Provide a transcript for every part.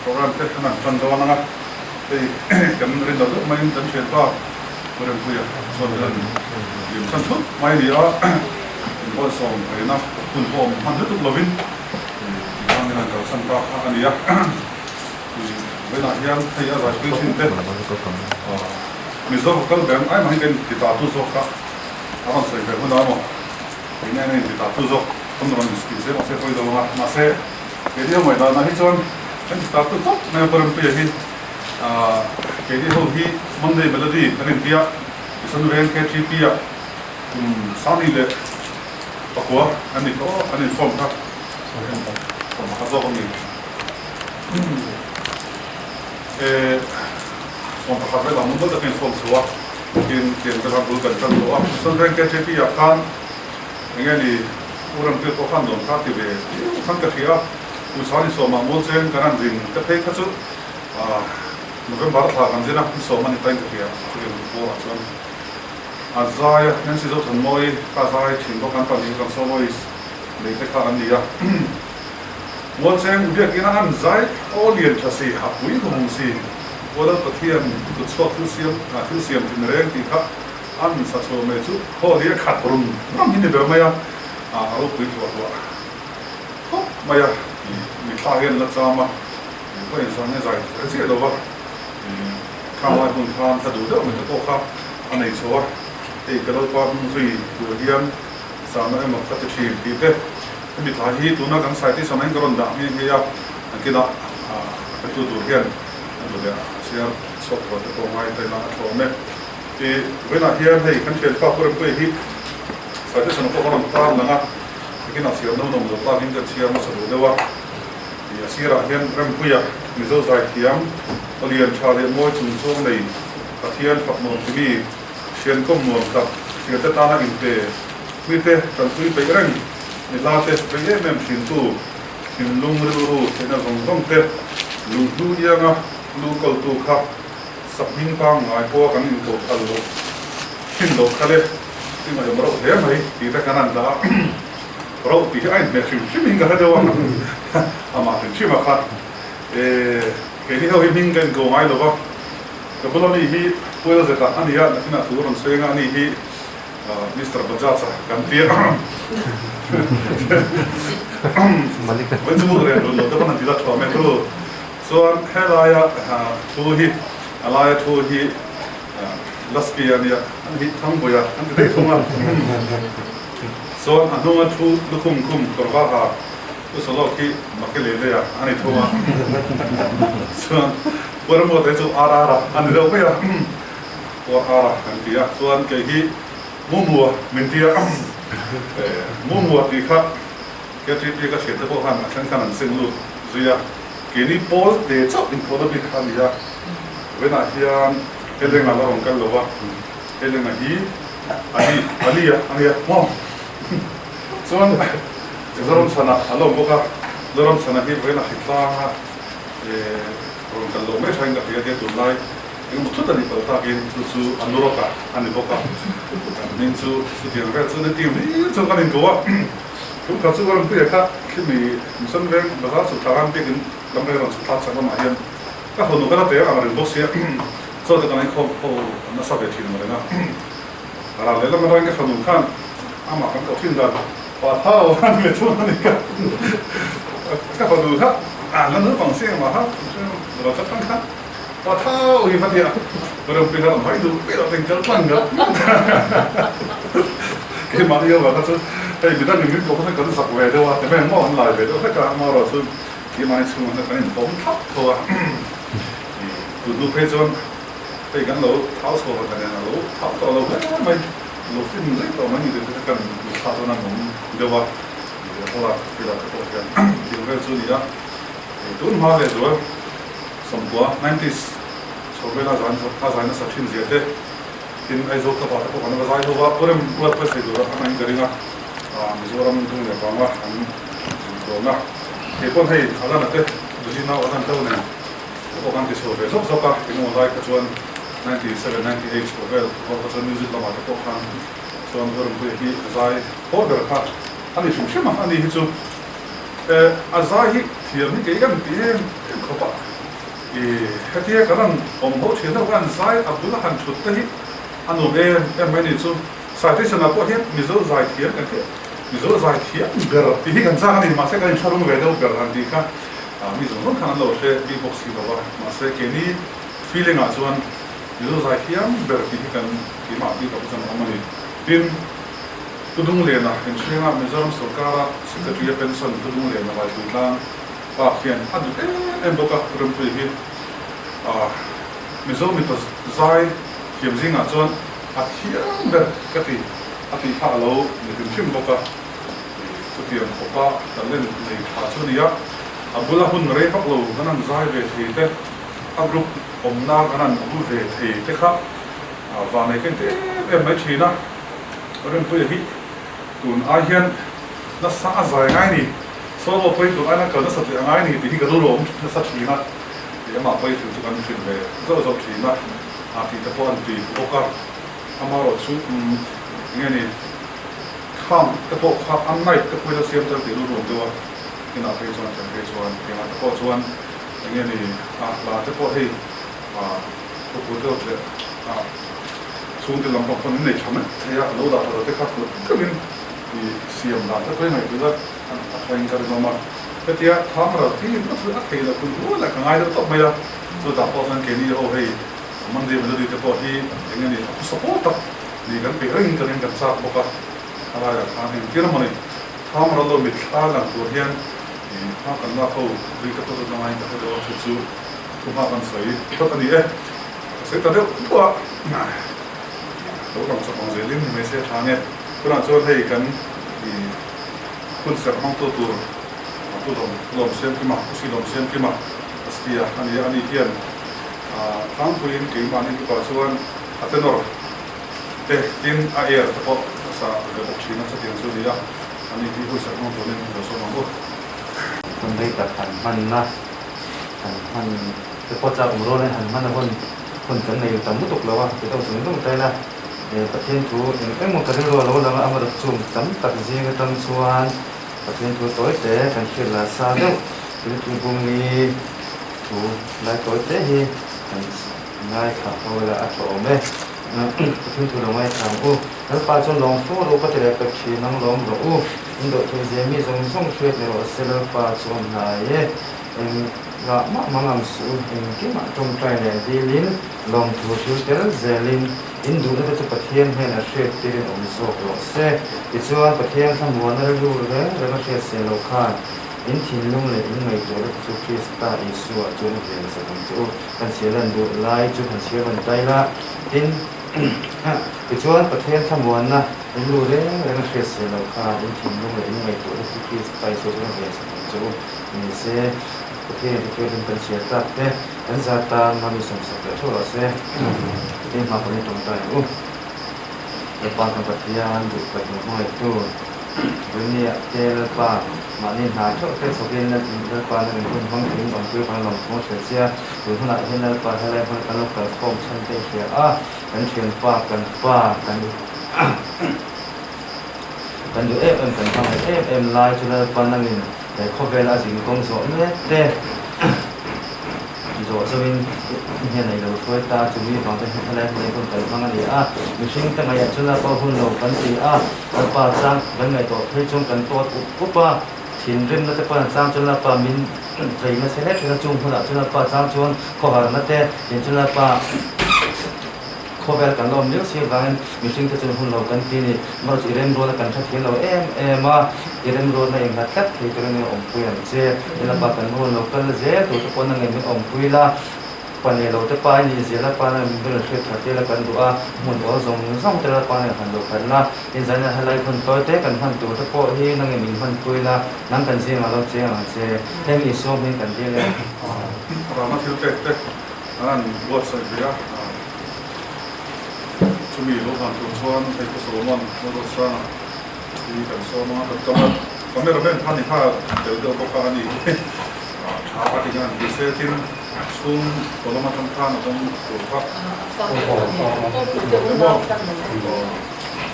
program te hanan tan do nanga te kam rin do mai tan chen pa program puya so dan yum san thu mai ni a ko song ai na kun hom han tu lovin ang na ka san pa ani ya ve na hian thai a raj chin te mi zo kal bem ai mai gen ti ta tu zo ka awan sai be hu na mo ina ne ti ta tu zo kom ron skill se se foi do ma se ke dia mai da na hi chon kan start to top na param pe hi ke di ho hi monday melody kanin pia isan ren ke tri pia sani le pakwa ani ko ani form ka form ka zo ni form ka ba mun do kan form so kin ka bul kan tan do isan ren ke tri pia kan ngani uram pe ko kan don ka ti be kan ka khia usani so ma mol chen karan jin ka pe kha chu november tha kan jina so mani time ka ya chu bo achon azaya nan si zo thon moi ka zai thin bo kan pa ni kan so moi le te kha an dia mol chen u dia kina han zai olien tha si ha pui ko hong si wala pathian tu chok tu siam tin reng ti kha an sa so me chu ho dia khat rum nam ni be ma ya ro pui to wa ho ma ya mi thagen la chama ko in son ne zai che do ba kawai hun khan ta du do me to kha anei chowa e ka lo pa mu sui du hiam sa na ma kha te thi te mi tha hi tu na kan sai ti samai karon da mi ya kina ka tu du hian do ya sia sok ko to mai te na to me e ve na hian hei kan chen pa por pe hi sa te son ko ron ta na na kina sia no no do pa kin ka sia ma sa do wa ya sira hian ram puya mi zo zai hiam alian chale moi chung chong nei pathian phap mo mi sian kom mo ka sia ta na in te mi te tan pui pe rang ni la te pe ye mem sin tu sin lung ru te na gong gong te lung du ya nga lu kol tu kha sap ning pang ngai po kan in ko al lo sin do khale ti ma ro he mai ti ta kanan da ro ti ai me chim ing ga de wa ama chim ma kha ke ni ho hing kan go mai lo ba ko bolo ni hi puedo ze ta ani ya na kina tu ron se nga ni hi Mr. Bajaja kan pia malik wen zu re lo to kan ti da to me tro so hela ya tu hi ala ya tu hi lesbian ya hi thang bo ya an de thonga so anunga tu lukum ko ba ha so lo ki makele le ya ani thoma so por mo te so ara ani do pe ya o ara kan ti ya so an ke hi mumu min ti ya mumu ti kha ke ti ka se te bo han kan kan sing lu zu ya ke ni pol de cho in ko do bi khan ya we na hian ele nga lo kan lo wa ele nga hi ali ya mo so an zorom sana alo boka zorom sana hi vena hitla ron kallo me sain da dia tu lai eu mutu da ni pa ke su anoroka ani boka nin su dia ga su ne ti ni so kan go wa tu ka su ron pu ya ka kimi musan ven ba su taram pe kin lamre ron su ta sa ma hian ka ho no ka te ama ren bosia so da kan ko na sa be ti no na ara le la ma ran ke fa nu kan ama kan ko tin da pa thao han me tu ni ka fa du ha la no fang se ma ha ro ta tang kha pa thao hi fa dia ro pe ha mai du pe ro ten kal pan ga ke ma yo ba ka su ei bi da ni mi ko ka sa we de wa te me mo han lai be do ka ma ro su ki ma ni su na ka ni tom thap to wa du pe zon pe gan lo thao so ka na lo thap to lo mai lo fin le to ma ni de ka kan sa to na mo de wa de la de la ko ka ki ve zu ni ya tu ma le do som kwa 90s so ve la zan so ka zan sa thin je te tin ai zo ka ba ko na ba zai do wa porem wa pa se do ra ma ni garinga mizoram tu ne pa ma an do na ke pon hei ala na te du ji na wa dan to ne ko kan ti so ve so ka ki mo lai ka chuan 97 98ก็เวลก็จะมิวสิกละมาตะโกคันส่วนเรื่องที่ที่ใจพอเดินค่ะอันนี้ชุ่มชื่นมากอันนี้ที่สุดอาใจเทียมนี่ก็ยังเทียมเขาปะที่กันนั้นผมบอกเชื่อว่าใจอับดุลละฮันชุดที่อันนู้นไม่นี่สุดสายที่สนับพวกเห็นมิโซใจเทียมกันที่มิโซใจเทียมเบอร์ที่กันซะนี่มาเสกกันชารุมเวเดอร์เบอร์อันนี้ค่ะมิโซนู้นขนาดเราเชื่อบีบ็อกซ์ที่เราว่ามาเสกนี่ feeling อ่ะส่วนมิโซใจเทียมเบอร์ที่กันที่มาบีกับส่วนอันนี้ดินตุดุงเลนะเห็นเชื่อว่ามิโซรัมสุการะสิกรีเป็นส่วนตุดุงเลนะไว้ดูแลป่าเขียนอันนี้บอกกับเรื่องตัวที่มิโซมิตัวใจเขียนจริงอ่ะส่วนอาทิตย์เบอร์กติอาทิตย์พักเราในถึงชิมบอกกับสุดที่เราพบแต่เล่นในภาษาเนี้ยอับดุลลาหุ่นเรย์พักเราขนาดใจเวทีเด็กอับรุกอมนาขนาดอับดุลเวทีเด็กครับวันนี้กันเต็มไม่ชีนะเรื่องตัวที่ตุนอาเฮียนนัสอาใจง่ายนี่โซ่ไปตุนไอ้นั่นก็นัสติง่ายนี่ที่กระโดดลงนัสชีนะเดี๋ยวมาไปถึงจุดนั้นชิมเลยโซ่โซ่ชีนะอาทิตย์ตะพอนตีโอกาสอามาเราชุดอย่างนี้ข้ามตะพอข้ามอันไหนตะพอจะเสียมจะตีรวมตัวที่น่าไปส่วนจะไปส่วนที่น่าตะพอส่วนอย่างนี้ลาตะพอให้ตะพอเท่าเดิมส่วนที่ลำบากคนนี้ทำไมที่เราได้เราได้ขับรถก็เป็นเสียมลาตะพอยังไงดูว่าอะไรกันมามาแต่ที่ทำเราที่มันคืออะไรเราคุณรู้แหละง่ายเราต้องไม่ละสุดท้ายพอสังเกตนี่โอ้ยมันเดี๋ยวมันจะดีแต่พอที่อย่างนี้สปอร์ตนี่กันไปเรื่องกันยังกันทราบบอกว่าอะไรอย่างทางที่เราไม่ทำเราเราไม่ทราบหลังตัวเฮียนถ้ากันว่าเขาดีกับตัวน้อยกับตัวชูทุกภาพมันสวยก็ตอนนี้เสร็จแต่เดี๋ยวตัวเราลองสมองเซลิมไม่เสียทางเนี่ยคุณอาจจะให้กันคุณเสร็จห้องตัวลมเสียงขึ้นมาสีลมเสียงขึ้นมาสติอันนี้เฮียนทางผู้หญิงเก่งมากนี่ก็ส่วนอัตโนมัติดินอาเอร์แต่พอสาเรื่องชีนสติสุริยะอันนี้ที่ผู้สมัครตัวนี้เราสมัครหมดคนได้ตัดหันมันนะหันมันแต่พอจะผมรู้เลยหันมันนะคนกันในอยู่ต่ำมุตุกแล้วว่าจะต้องสูงต้องใจละประเทศทูเมื่อกันรู้แล้วเราเอามาสูงต่ำตัดจีกันตั้งส่วนประเทศทูตัวแต่กันเชื่อละซาเด้อเป็นทุกคนนี้ทูไล่ตัวแต่เฮกันไล่ข่าวเวลาอัดออกไหมประเทศทูเราไม่ทำแล้วปัจจุบันลงฟูเราก็จะได้ไปชี้นั่งลงเราอินโดนีเซียมีส่งช่วยในรัสเซียปัจจุบันไหนละมั่งสู้กี่มาตรงใจเนี่ยดีลินลงทูชิวเตอร์เซลินอินโดนีเซียประเทศให้นักเรียนที่เรียนอมิโซกรัสเซียอิสราเอลประเทศทั้งมวลนั้นรู้เลยแล้วก็เชื่อเซโลคานอินทินลุงเลยอินไม่ตัวแล้วสุขีสตาอิสุอาจุนเรียนสักตัวกันเชื่อลันดูไล่จุกันเชื่อวันใจละอินอิสราเอลประเทศทั้งมวลนะรู้เลยแล้วก็เชื่อเซโลคานอินทินลุงเลยอินไม่ตัวแล้วสุขีสตาอิสุอาจุนเรียนสักตัวนี่เสประเทศเป็นเชียร์ตัดเนี่ยอันซาตามามีสมศักดิ์ทั่วโลกเสียที่มาคนนี้ตรงใจแต่ปางกันปฏิญาณดุไปหมดเลยตัววันนี้เจริญปางมานี่หาช่วยเป็นสกินนั่นเรื่องปางนั่นเป็นคนถึงบางทีบางหลงของเสียหรือขณะที่นั่นปางอะไรคนกันแล้วเกิดความชันเชียร์กันเชียร์ปางกันดูกันทำให้ไลน์จุดนั้นปางนั่นนี่แต่ข้อเวลาสิ่งของสอนเนี่ยแต่โจทย์วินเห็นในเราช่วยตาจุดนี้ฟังเป็นอะไรในคนแต่ฟังอันนี้มิชิงตั้งไงจุดนั้นพอหุ่นเรากันตีแล้วป้าสร้างกันไงตัวให้จงกันตัวปุ๊บป้าถิ่นริมแล้วแต่ป้าสร้างจุดนั้นป้ามินใจมันเสียแล้วจุดนั้นจุ่มหุ่นจุดนั้นป้าสร้างจุดข้อหานั่นแต่เห็นจุดนั้นป้าข้อเวลากันเราเลี้ยวเสียกันมิชิงจะจุดหุ่นเรากันตีนี่มาจีเรมโรนกันชักเขียนเรามาจีเรมโรนในอย่างนั้นที่ตัวนี้อมปุยอันเจ้เวลาป้ากันหุ่นเรากันเจ้ตัวทุกคนนั่งเงินอมปุยละปันนี้เราจะไปนี่เสียละปันนั้นเป็นเรื่องที่ที่ละกันดูหุ่นตัวส่งแต่ละปันหันดูกันละอินสันเนี่ยอะไรคนตัวเต้กันหันตัวทุกคนที่นั่งเงินมีหันปุยละนั่งกันเสียมาเราเจ้ให้มีส่งให้กันที่เลยเรามาที่เด็กนั่นบวชสักเดียวช่วงนี้เราทำตัวช้อนให้กุศลมันเราสร้างที่กันซ้อมมาแต่ก็ไม่เราเป็นพันธุ์ผ้าเดี๋ยวก็การนี้ apa dengan disetin sum kalau macam kan atau apa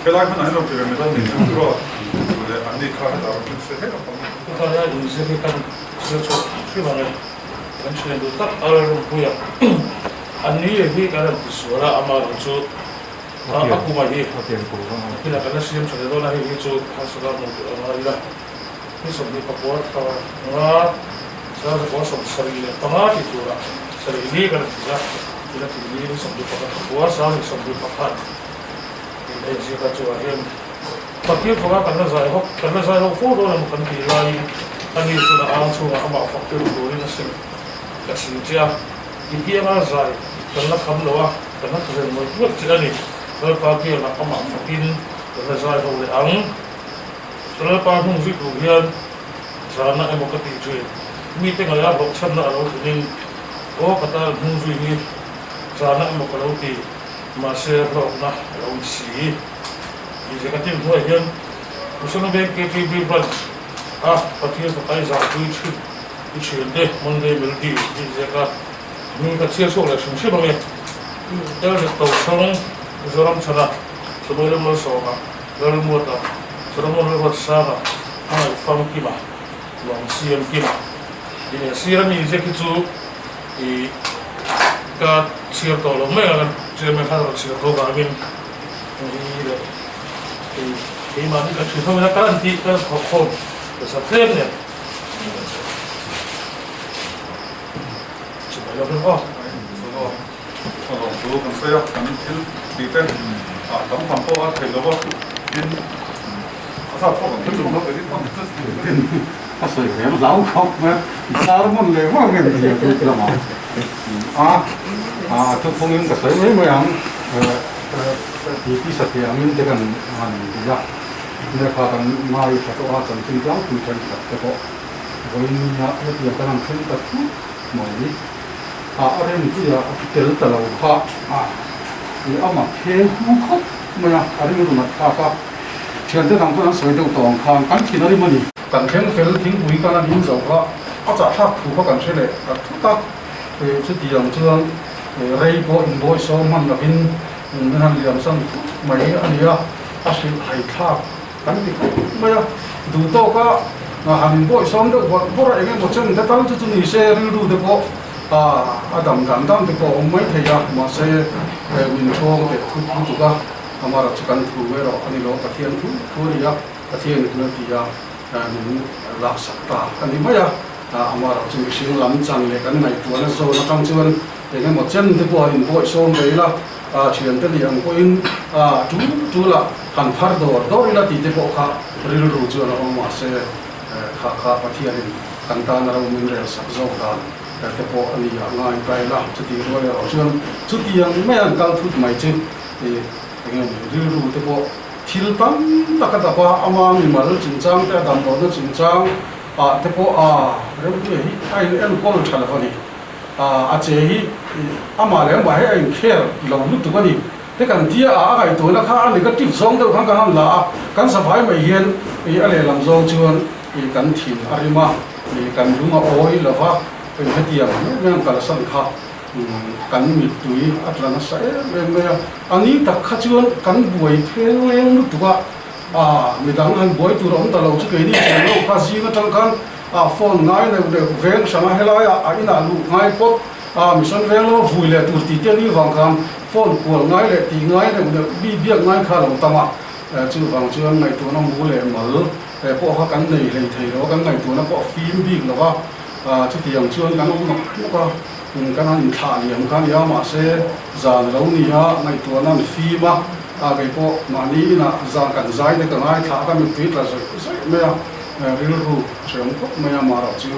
kalau mana hello tu memang ni terus boleh andi kah ada orang sehet apa saya ini saya kan sesuatu mana kan saya tu tak ada punya andi ini kan suara amal itu aku mahi kita kan siam saya tu nahi itu hasil mungkin amalah ini sebenarnya pakuat kalau saya rasa sering tanah itu lah sering ini kan kita ini sebenarnya pakuat saya sebenarnya pakat ini jika cuaca yang fakir kalau karena saya foto yang bukan lain kan itu sudah langsung sama fakir dulu ini kasih dia ini yang saya karena kamu loh karena kita mau buat jadi kalau fakir nak sama fakir karena saya boleh kalau pahung sih kemudian sana yang mau ketijuan meeting ada blok sana ada ini kata hungsu ini sana yang mau kelauti masih blok nah lausi jadi katanya gua yang usaha BKTB buat pakai pakai satu itu deh mending melodi jadi kat ini kecil soalnya sih bang ya jadi tahu seorang sana sebelum masuk dalam muatan sebelum lewat sana faham kima long siam kima ini siam ini jadi tu kat siam tolong mereka siam mereka harus siam tolong kami ini mana kan cerita mereka nanti kan kau besarnya coba lihat kalau dulu kan saya kan kita kamu mampu kalau in asal kau kan itu mau jadi Asal yang lau kau mah, sarmun lewat kan dia tu lama. Tu pungin kasih ni yang di satu yang ini dengan dia, dia katakan mai satu orang tinggal tu cari satu kok. Ini dia kan cerita tu mai. Ada yang dia cerita lalu ini amat heboh mana ada yang nak apa. Jangan tangkap orang sesuai dengan kan kita ni mana. Kan keng fel ting bui kan an in zo ka a cha thak thu ka kan chele a thu tak chu ti yang chuan rei bo in boy so man la bin han liam san mai ania a sil hai thak kan ti mai du to ka han boy so de bo ra enge mo chen de tal chu ni se ri du de ko a dam dan dam de ko mai the ya ma se win chong de khu chu ka amara chikan thu we ro ani lo pathian thu ri ya pathian na ti ya mình lạc sắc ta cái gì mấy mà chúng mình sinh làm chẳng để cái này tuần sau nó trong chuan để cái một chân thì qua hình bội xôm đấy là chuyện cái gì ông quên chú là hàng phát đồ đó là thì bộ khác rồi rồi chuan là ông mà sẽ khá phát hiện căn ta là ông mình sẽ sắc dầu đàn cái bộ anh ấy ngay cái là chút thì rồi là chuan chút thì mấy anh cao chút mấy chứ thì cái này rồi rồi cái bộ Hiltam tak kata apa amang imal cincang te dam bono cincang tepo rebu hi ai en kol chala fani achehi amale ba he ai kher lo lu tu bani te kan dia ai to na kha negative song de khang kan la kan safai mai hian ale lam zong chuan kan thin arima kan lunga oi lova hetiam men kala san kha kan mi tui atlana sa me ani tak khachuan kan buai theng lu tuka midang han buai tu rom ta lo chu ke ni lo ka ji na tang kan phone ngai ne de veng sama helaya ina lu ngai pot mission veng lo vui le tu ti te ni wang kan phone kual ngai le ti ngai ne de bi biak ngai kha lo tama chu wang chuan ngai tu na mu le mal po ha kan nei le thei ro kan ngai tu na po film bi lo wa chu ti yang chuan kan lo ka kan han thả liam kan ya ma se zan lo ni ha ngai tu nan fi ma cái po ma ni na zan kan zai de kan ai thả kan mi tweet la sai me ya ril ru chang ko me ya ma ra chu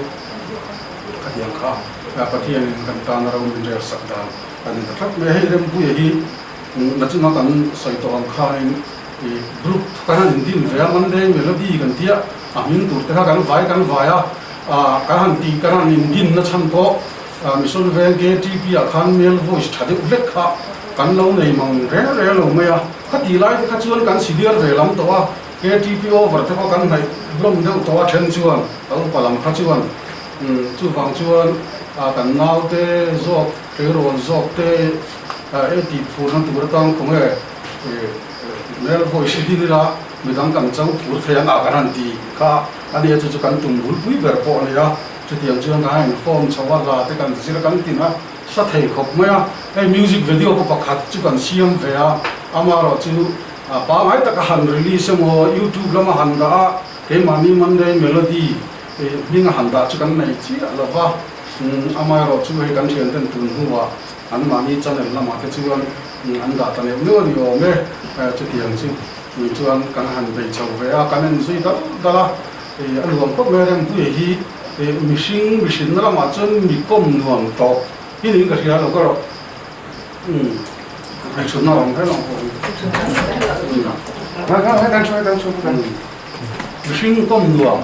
ka yang kha pathian kan ta na ro min der sak da ani ta thak me hi rem bu hi na chu na kan sai to ang kha in group kan han din ve man de melody kan tia min tur ta kan vai ya kan han ti kan han in din na cham ko mission van KTP khan mail voice thade ulek kha kan lo nei mang re lo me ya khati lai kha chuan kan senior ve lam to KTP over te ko kan nai blom de to a then chuan al palam kha chuan chu wang chuan kan nau te zok te ron zok te ti phur han tur tang khong e mel voice hi la midang kan chang phur thayang a kan ti kha ani chu kan tung bul pui ber po ni ya chu tiang chuan ka hain form chawa la te kan zira kan ti na sa thei khop maya ei music video ko pakhat chu kan siam ve a amaro chu pa mai ta ka han release mo YouTube lama han da ke mani monday melody minga han da chu kan nei chi lova amaro chu he kan thian ten tun huwa an mani channel lama te chuan an da ta ne no ni o me chu tiang chu chuan kan han bei chau ve a kan en zui da la an luang ko me rem pu hi mihring lama chuan mi kom nuam to hi ni ka hria lo ko ro ai chu na ong he lo ko đang chơi mihring kom nuam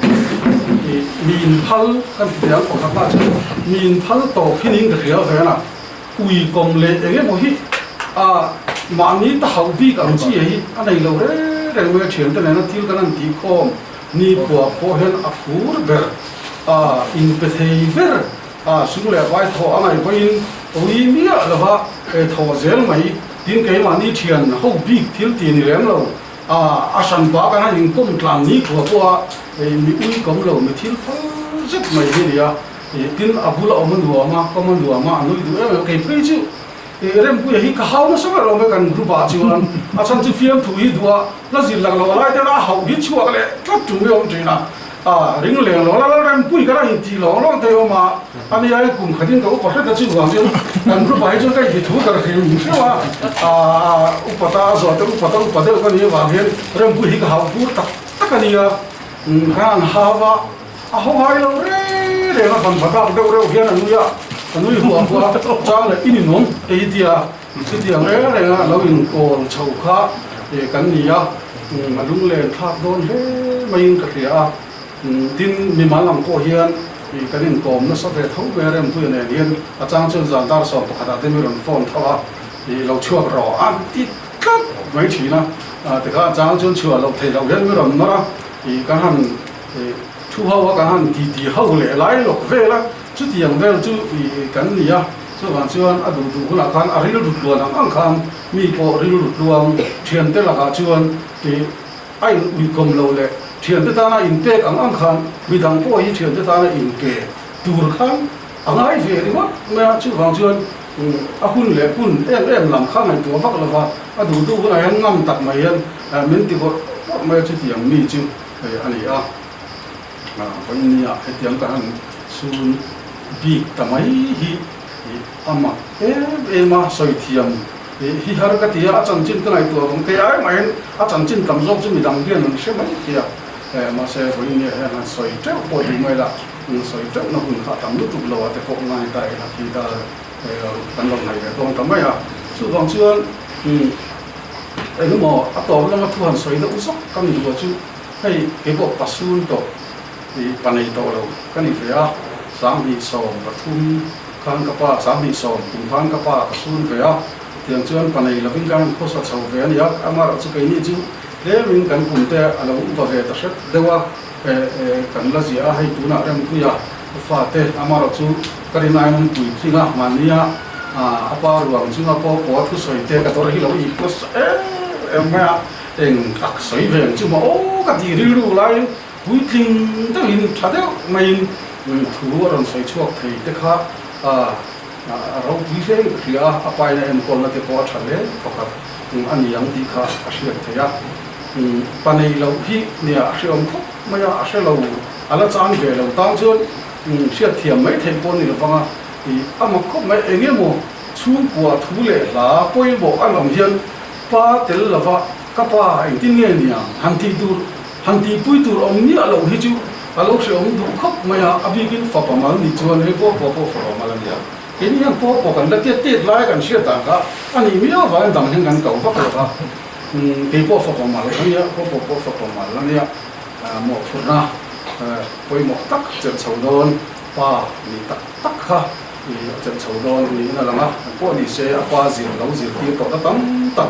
min phal kan tiang ko ka cha min phal to hi ni ka hria ve na ui kom le enge mo hi mani ta hau bi ka chi hi anei lo re me chen te na thil kan ti khom ni po hen a phur ber in pe thei ber sung le vai tho angai ko in oi mi a lova tho zel mai tin ke mani thian ho bi thil ti ni lem lo san ba kan in kom tlang ni ko mi ui kom lo mi thil phal zet mai hi ya tin abula oman ma common ma anu du ke pe chu rem pu hi ka haw na sa ro me kan group a chuan chan chu fiam thu hi dua la zil lang lo lai te na hau hi chu le tlap tu me om trina ring le lo la rem pu ka hi ti lo lo te o ma ani ai kum khadin ka upar ta chu wang chu kan group ai chu kai hi thu ka hi mi se wa upata zo te upata ka ni wa hen rem pu hi ka haw pu ta ka ni ya kan hawa ho hai lo re na fan phata do re hian anu ya anu hu wa chang le in nom e dia chi dia re nga lo in ko chau kha kan ni ya alung le thak don le mai in ka ria tin mi malam ko hian kan in kom na sa ve thau ve rem tu ne hian chang chun zan dar so to khata te mi ron phone thawa lo chuak ro ti kat mai thi na te kha chang chun chua lo thei lo hian mi ron na kan han thu hau ka han ti hau le lai lo ve la chu tiang vel chu kan ni ya chu wan chuan du la khan a ril ru luan ang khan mi po ril ru luang thian te la ka chuan ai ui kom lo le thian te ta na in te ang khan mi dang po hi thian te ta na in ke tur khan angai ve ri wa ma chu wan chuan a hun le hun em lam khan ai tu vak la wa du la han ngam tak mai yan min ti ko ma chu tiang mi chu ani a ko ni ya he tiang ka han sun bi tamai hi ama ma soi thiam hi har ka tia chan chin ka nai tu ong te ai mai chan chin tam zok chu mi dang bian an se mai tia ma se ko ni he na soi te po di mai la soi te na hun kha tam lu tu lo te ko ngai dai la ki da kan long nai de tong tamai a chu dong chuan ai no mo a to la ma thu han soi da usok kam ni ko chu hei ke bo pasun to panai to lo kan ni fe a sang hi som pathum khan ka pa sang hi som kum khan ka pa ka sun ve a tiang chuan panai loving kan ko sa chau ve ani ya amar chu kai ni chu le min kan kum te alo pa ve ta shet dewa kan la zia hai tu na ram ku ya fa te amar chu karina mun tu thinga mania apa ruang chu na po thu soi te ka tor hi lo I plus ma eng ak soi ve chu ma o ka ti ri ru lai pui tling ta in thade mai thu ron soi chuak thei te kha ro pui se ria apai na en kol na te ko thale pakhat ani yang ti kha asiak theya panei lo hi nia asiom kho maya aselo ala chang ve lo tang chun sia thiam mai thei pon ni lo panga ama kho mai engemo chu kwa thu le la poi bo alom hian pa tel lava kapa ai tin nge nia hanti pui tur om ni alo hi chu alo se om du khop maya abigin fa pamal ni chuan he po fa pamal nia keni han po kan la te lai kan sia ta ka ani mi wa dang hen kan kau fa ka ke po fa pamal nia po fa pamal nia mo phuna poi mo tak chen chau don pa ni tak kha chen chau don ni na langa po ni se apa zin lo zin ti to tam tak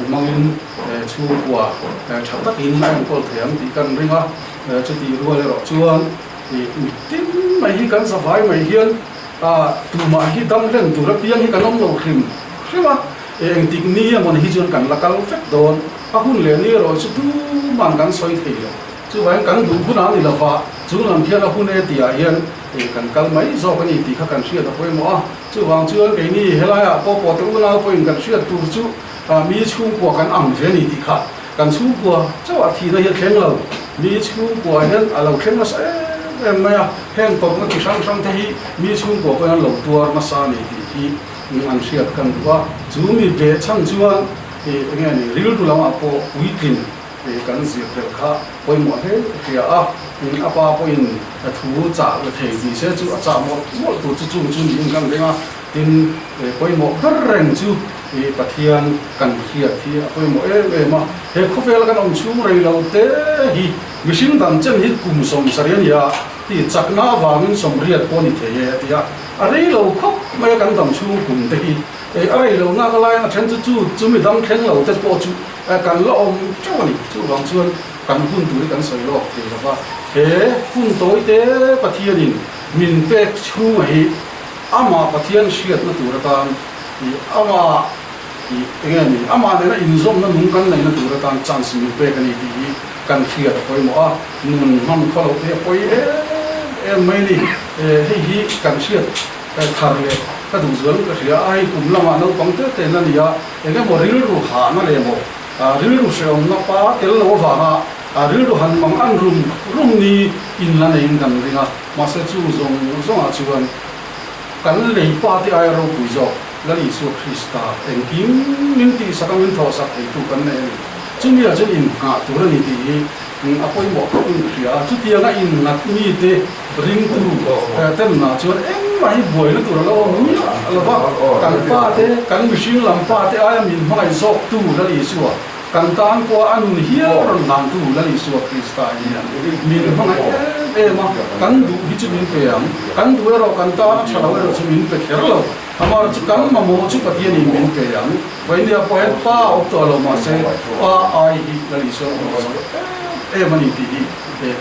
mangin chu kwa thak tak in mai ko thiam ti kan ringa chu ti ru le ro chuan ti tin mai hi kan sa vai mai hian tu ma hi dam len tu ra piang hi kan om lo khim sima eng tik ni amon hi chun kan lakal fet don a hun le ni ro chu tu man kan soi thei lo chu vai kan du khuna ni lawa chu lam thia la hun e tia hian kan kal mai zo kan ni ti kha kan sia da poi mo a chu wang chuan ke ni helaya po po te una po in kan sia tu chu mi chung ko kan ang ve ni ti kha kan chung ko chaw a thi na hi thleng lo mi chung ko hian a lo thleng na sa em maya hen ko ma ki sang sang hi mi chung ko kan lo tuar ma sa ni ti hi an sia kan wa chu mi be chang chuan nge ni ril tu lama po weekend kan sia vel kha poi mo he ria a apa poin thu cha le thei ji se chu a cha mo tu chu chung chung in kan denga tin poi mo har reng chu pathian kan khia thi poi mo ma he khofel kan om chung rei lo te hi mishing dan chen hi kum som sarian ya ti chakna wangin som riat po ni the ye tia a rei lo khop mai kan dam chung kum te hi a rei lo na ka lai na chen chu mi dam thleng lo te po chu kan lo om chu ni chu wang chuan kan hun tu kan soi lo te ba he hun toi te pathianin min pek chu hi ama pathian shiat na tur tan ama ni ama ne na inzom na nung kan nei na tur tan chance min pek ani ti kan khia da poi mo a nun ham kholo te poi mai ni hi kan shiat thar le ka du zol ka ria ai kum lama no pang te na nia mo ril ru ha na le mo ril ru se om na pa tel lo wa ha ril ru han mang an rum ni in la nei kan ringa ma se chu zong a chuan kan le pa ti ai ro pu zo la li su krista en kim min ti sa kan tho sa thei tu kan nei chu mi a chu in ha tu ra ni ti apoi mo ko in ria chu ti nga in nat mi te ring tu ten na chuan mai boi na tu lo mi lo ba kan pa te kan machine lam pa te ai min mai zo tu la li su kan tan ko anun hial ron nam tu la li su krista ni min mai ma kan du hi chu min pe am kan du ro kan ta na chalo ro chu min pe kher lo amar chu kan ma mo chu pathian ni min pe am vai ni apo het pa op to lo ma se pa ai hi la li su mani ti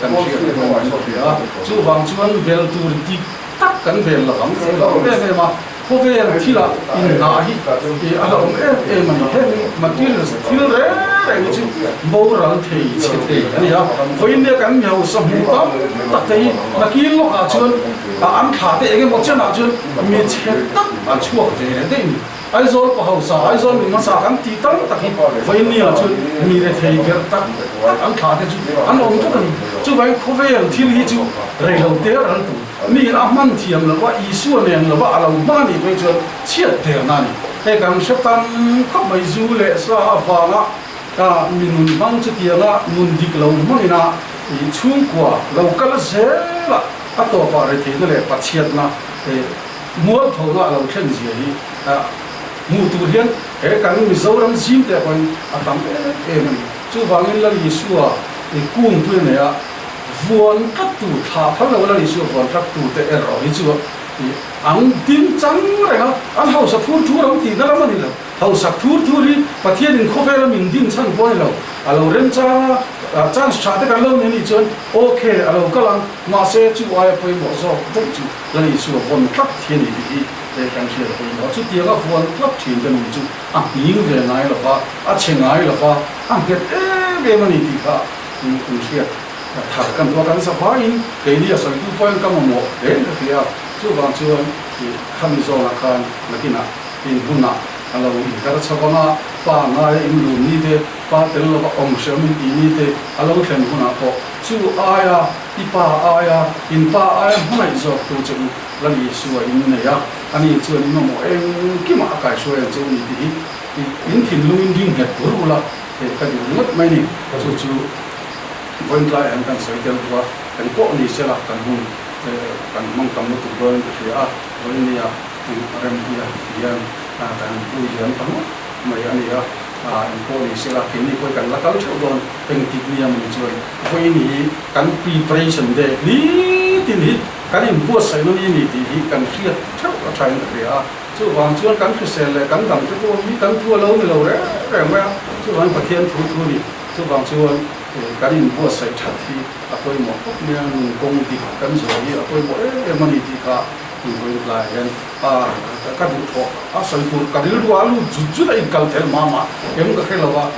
kan sia ko ma so ya chu wang chuan bel tur ti tak kan bel la wang lo be ma ko ve thi la in na hi a lo mani he materials thil re ni chu bo ral thei che thei ani ya voi ne kan miao sam hu ta tak thei na ki lo ka chuan an kha te ege mo chen a chuan mi che tak a chuak ve le de ai zol pa hausa ai zol mi ma sa kan ti tang tak hi voi ni a chuan mi re thei ger tak an kha te chu an om tu kan chu vai ko ve thil hi chu re lo te ran tu mi a man thiam lo wa isu ne lo wa alo ma ni pe chu chiat te na ni he kan shatan khop mai zu le sa fa nga min bang chu ti nga mun dik lo mangina i chung kwa lo kal se la a to pa re the le pa chiat na mual tho na lo chen ji hi mu tu hian he kan mi zoram jim te kon atam mani chu wangin la li su a kung tu ne a vuan kat tu tha phal lo la li su vuan kat tu te ro hi chu ang tin chang re ha an hau sa thur thur am ti na la mani lo hau sa thur thuri pathian in khofela min din chan poi lo alo ren cha chance cha te kan lo ni chon okay alo kalang ma se chu ai poi mo so tu chu la li su vuan kat thian ni bi kan sia poi mo chu ti ga vuan kat thin kan chu a ning ve nai lo ba a chengai lo ba a get be mani ti ka kun sia thar kan to kan sa fa in ke ni a sa tu poi kan mo na kia chu wang chuan khami zo na khan nakina in hunna alo in kar chawanga pa nga in lu ni te pa tel lo ong shamin ti ni te alo thlen hunna ko chu aya ipa aya in pa aya hunai zo tu chu la li suwa in ne ya ani chuan no mo kima kai suwa chu ni ti in thin lu in ding het tur ula ka di ngot mai ni chu voin lai an kan soi tel wa kan ko ni sela kan hun kan mang tam tu doin ke sia voin ni ya rem dia yan kan fu yan tam mai ani ya in ko ni sela ke ni ko kan la kal chu don peng ti ni am ni chuan voin ni kan preparation de ni tin hi kan in bo sai no ni ti hi kan sia chau a trai ke ya chu wang chuan kan fi sel le kan dam chu ko mi kan thu lo ni lo re ma chu wang pathian thu ni chu wang chuan cái gì mua sấy chặt thì tôi một lúc nha mình công ty cần rồi tôi mỗi em mình thì cả thì tôi lại hiện cái vụ thọ sấy phụ cái điều đó luôn chút là in cầu theo mà em cái là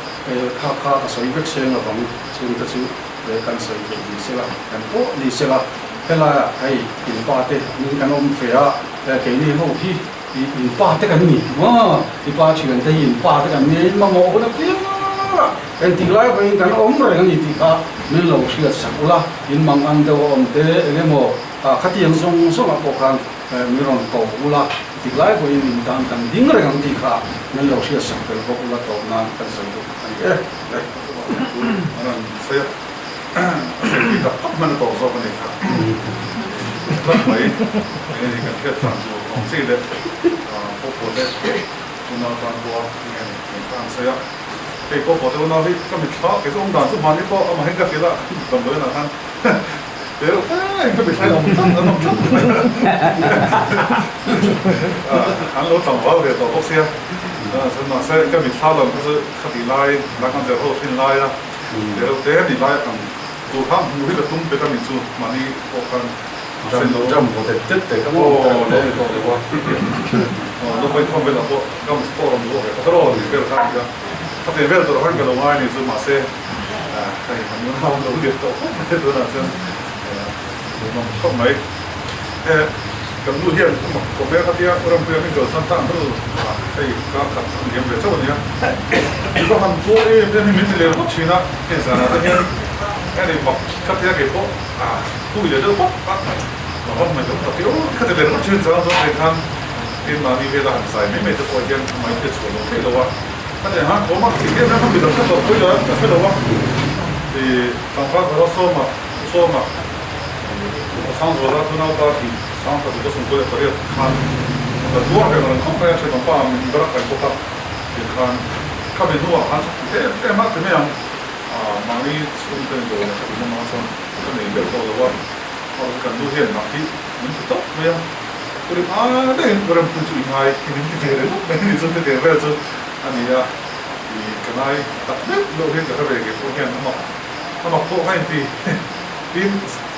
khá sấy vết sen là bằng sen cái chữ để cần sấy thì sẽ là em có đi sẽ là thế là hay in ba thế nhưng cái ông phải cái này không thì in ba thế cái gì mà in ba chuyện thì in ba thế cái gì mà một cái tiếng en ti lai ba in kan om re ngi ti kha min lo sia sakula in mang an de om te enge mo khati yang song song ko khan mi ron ko ula ti lai ko in dan tan ding re ngi ti kha min lo sia sakul ko ula to na kan sa do ani anan saya saya kita tak mana tahu siapa ni kah tak baik ini kan kita transu kongsi deh pokok deh guna transu ini kan saya cái cô có thể nói với các mình khó cái ông đàn giúp hoàn có mà hết các cái là còn đối là han thế rồi anh có bị sai ông chắc hắn lỗ tổng vào về tổ quốc xe xong mà sẽ các mình sao làm cái khát đi lại là con sẽ hỗ trợ lại à thế rồi thế đi lại thằng cô tham mũi là tung về các mình xuống mà đi có cần trăm có thể tích để các ông đấy có được qua lúc ấy không biết là bộ các mình sport làm gì cái đó thì cái là sao tapi vel tu orang kalau main itu masih kayak mana orang tu dia tahu itu nanti memang kok baik kemudian kemudian dia orang punya ni kalau santan tu kayak kakak dia betul ni itu kan tu dia ni mesti lepas Cina ke sana dia ni mak dia kepo tu dia tu orang macam tapi kata lepas Cina sana tu kan ini mana dia dah saya memang itu kau yang main ke sekolah ke luar cái này hắn có mắc thì cái nó không bị đập cái đầu bây giờ cái đầu thì thằng phát nó xô mà sáng rồi đó tôi nói ta thì sáng ta thì có sung quay tới khanแต่ตัวเรื่องของแพทย์ใช้ของป้ามันก็รักกันพวกเขาที่คานข้าเป็นตัวหันแต่มากถึงไม่ยังมานี่สุ่มเป็นตัวที่มันมาส่งก็เลยเดี๋ยวบอกเลยว่าเรากันดูเห็นนักที่มันจะต้องไม่ยังก็เลยได้เห็นเรื่องคุณจุ๋ยไงที่นี่ที่เจอไม่ได้สุ่มที่เจอแบบสุ่มอันนี้อ่ะที่กันไอ้ตัดเล็บเราเห็นแต่เขาเรียกพวกนี้ทำมาพวกให้ที่ที่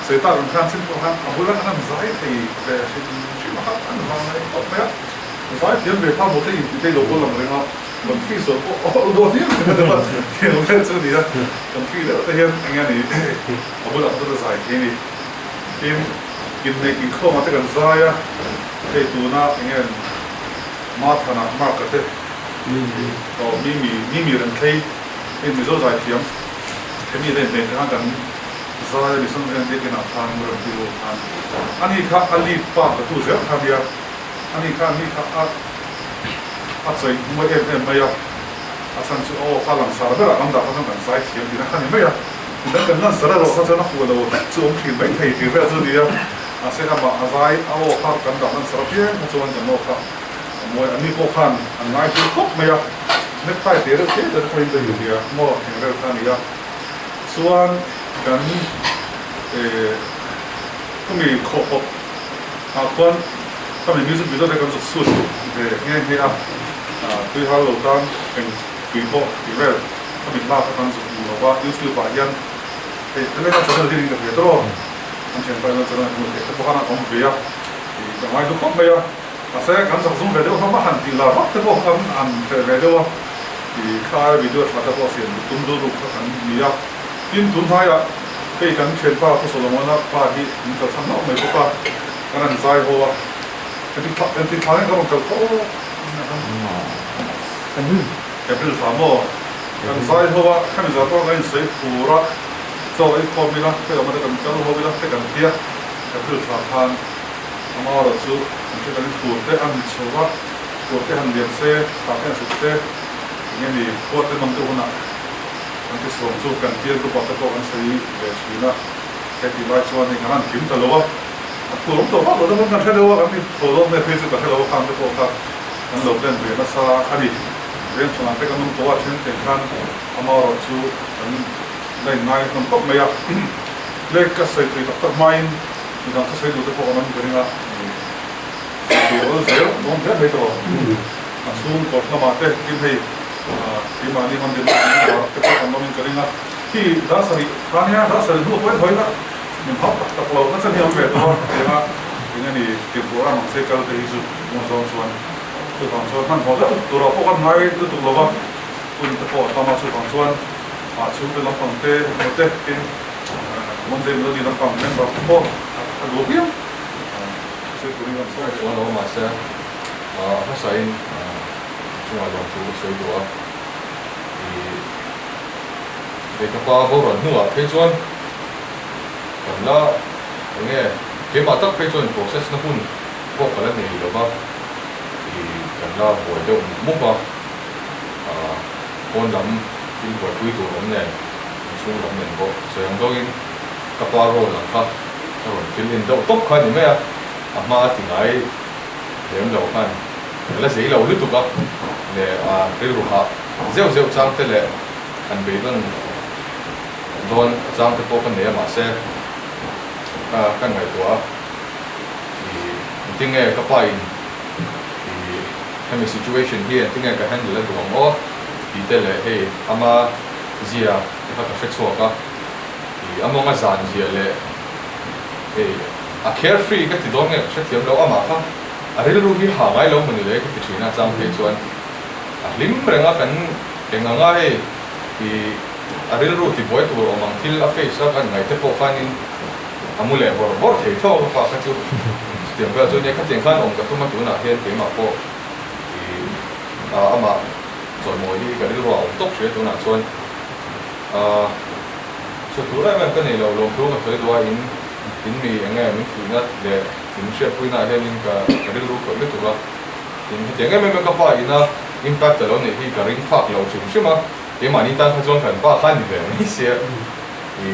เสียตาลงข้างซึ่งพวกนั้นเอาบุรุษนั้นใจที่แต่สิ่งที่มาขัดอันนั้นอะไรออกไปอ่ะใจเพียงเพียงพาหมดที่ได้หลบคนหลังเลยเนาะคนที่ส่วนพวกโดนที่มันจะมาเที่ยวเล่นซึ่งดีนะคนที่แล้วแต่เห็นอย่างนี้เอาบุรุษตัวใจที่นี่ที่กินในกินข้าวมาแต่กันใจอ่ะที่ตัวน่ะอย่างเงี้ยมาถนัดมากกว่าที่ก็มีเรื่องที่มีโซ่ใจเทียมที่มีเรื่องเป็นทางการซาดิสน์เรื่องที่กินอาหารเรื่องที่รู้ทานอันนี้ข้าอันนี้ป้าก็ตู้เสียทำยาอันนี้ข้าอัดใส่ไม่ไม่ยาอัดสันสุโอ้ข้าหลังสารก็ลำดับเขาต้องการใส่เทียมดีนะอันนี้ไม่ยาดังนั้นสารเราเขาจะนักหัวเราจู่องค์ที่ไม่ไทยที่แบบนี้อ่ะเสียทำมาอะไรเอาข้ากันดับนั้นสารเพี้ยนส่วนจะโน้ข้ามวยอันนี้พวกขันอันไหนคือครบไม่ยาไม่ใช่เดี๋ยวจะคอยดูอยู่ดีอ่ะมั่วเห็นเรื่องท่านี้อ่ะส่วนกันก็มีครบคนถ้ามีมิวสิกวิดีโอได้กันสุดเนี่ยคือฮัลโหลกันเป็นปีโป้ปีแรกถ้ามีภาพกันสุดบอกว่ายูทูบไปยันแต่ไม่ต้องสนใจที่นี่กับเพื่อนตัวอันเช่นไปแล้วจะนั่งดูแต่พวกนั้นของเบียร์ที่ไม่ดูครบไม่ยาแต่การสั่งส่งวิดีโอเขามาหันทีละวัดแต่พวกนั้นอันเป็นวิดีโอที่ค่ายวิดีโอมาแต่พอเสียงตุ้มดูดูกันมีอ่ะยิ่งตุ้มท้ายอ่ะไปกันเช่นป้าผู้สมณะป้าที่มันจะทำน้องไม่พอป้าการใจหัวเป็นที่ท้ายก็มันจะโอ้แต่เป็นสามโมการใจหัวแค่ไม่จะต้องการใส่ผัวโซ่ไอ้ความมีละแค่เราไม่ได้กันเจ้าหัวมีละแค่กันเทียแต่เป็นสามพันทำเอาเราสู้แค่กันผัวแต่อันชัวร์ผัวแต่อันเดียบเซ่ตาแค่สุดเซ่อย่างนี้ผัวแต่มันตัวหนักมันจะส่งสู้กันเทียรูปแบบตัวกันสีแบบนี้นะแค่ที่ไว้ส่วนในงานพิมพ์ตลอดผู้ล้มตัวว่าเราต้องการแค่เดียวกันที่ผู้ล้มในเพจก็แค่เราทำได้พอครับงั้นเราเล่นเรียนภาษาอดีตเรียนส่วนนั้นก็มันตัวเช่นเป็นการทำเอาเราสู้กันได้ง่ายมันก็ไม่ยากเล็กก็ใส่ไปตัดไม้มีการใส่ดูแต่พวกนั้นก็นี่ละเดี๋ยวเสียลงแค่ไม่ตัวสู้กดน้ำมันเต้กินให้ที่มานี่มันเดือดร้อนแต่พวกนั้นมันก็นี่ละ ที่ด้านสริทางนี้ด้านสริทุกคนถอยละมันพับตะโกนก็จะมีอะไรตัวเดี๋ยวนะอย่างนี้เก็บตัวมันเสกกันที่สุดมันสองส่วนตัวของส่วนท่านพอแล้วตัวเราพวกกันไหนตัวตัวเราคุณตะโกนทำมาส่วนของส่วนชุดเป็นลำพังเตะเตะเป็นมันเดินเราดีลำพังเนี่ยแบบพวกลูกเบี้ยเสกตัวนี้มันสวย 我老马些，他所以中华龙族水果，你个花好人好啊，批准，咁啦，咁嘅，起碼得批准 process 那款，不過可能你了嘛，咁啦，為咗唔乜嘛，我諗邊個推到咁嘅，蘇諗人個，上當然個花好人卡，可能 fill in 到，都看你咩啊？阿媽點解兩流翻？嗱死流呢度噶，你呢度下，之後爭得咧，人哋都當爭得多翻你啊嘛些，跟埋ตัว，點解個班係咪 situation here？點解個 handle 咧做我？而得咧係阿媽知啊，你睇個 fix 錯噶，而阿媽個賺字咧，carefree ก็ติดต่อเนี่ยเชื่อมเราอามาค่ะอะไรรู้ที่หาง่ายเราเหมือนเลยก็ติดชีน่าจังเพจส่วนลิมเรื่องกันเองง่ายที่อะไรรู้ที่บ่อยตัวมังทิลเฟซกันไงแต่พอฟันนี่อามุเล่บ่เที่ยวก็ฝากกันจุดเดี๋ยวก็จุดนี้ก็เตียงขันองค์ก็ต้องมาดูนะเห็นเกี่ยมาพอที่อามาส่วนมวยที่ก็ได้รู้ว่าตกเชื่อตัวนั้นส่วนสุดท้ายมันก็เนี่ยเราลงทุนกันตัวตัวอินมีอย่างเงี้ยมันคือนัดเดี๋ยวถึงเชื่อคุยน่าเห็นนี่ก็เรื่องรู้ก็เรื่องตัวอย่างเงี้ยมันก็ฝ่ายนะ impact แต่เราเนี่ยที่การริ่งพักเราถึงใช่ไหมเดี๋ยวมันนี่ตั้งขจรกันป้าขันนี่เลยนี่เสียที่